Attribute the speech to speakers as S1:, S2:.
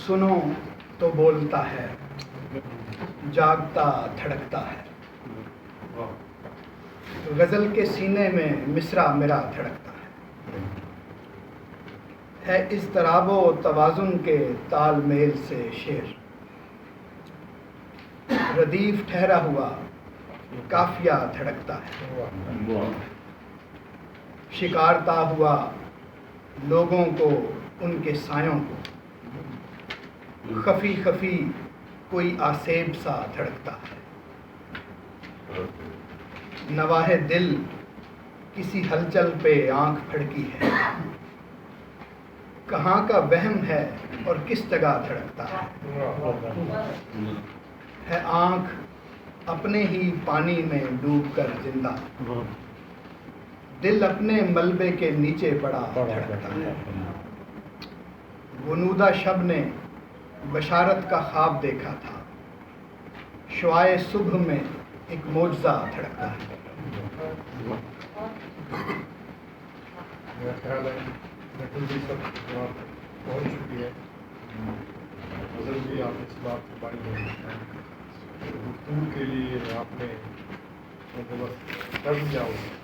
S1: سنو تو بولتا ہے، جاگتا دھڑکتا ہے. غزل کے سینے میں مصرع میرا دھڑکتا ہے اضطراب و توازن کے تال میل سے شعر. ردیف ٹھہرا ہوا قافیہ دھڑکتا ہے، شکارتا ہوا لوگوں کو، ان کے سایوں کو. خفی خفی کوئی آسیب سا دھڑکتا ہے. نواح دل کسی ہلچل پہ آنکھ پھڑکی ہے. کہاں کا وہم ہے اور کس جگہ دھڑکتا ہے آنکھ اپنے ہی پانی میں ڈوب کر زندہ. دل اپنے ملبے کے نیچے پڑا دھڑکتا ہے. غنودہ شب نے بشارت کا خواب دیکھا تھا، شعاع صبح میں ایک معجزہ دھڑکتا ہے.
S2: میرا خیال ہے نٹو جی سب بات پہنچ چکی ہے. غزل بھی آپ اس بات سے پائی ہے، گفتگو کے لیے آپ نے بس کر دیا ہوگا.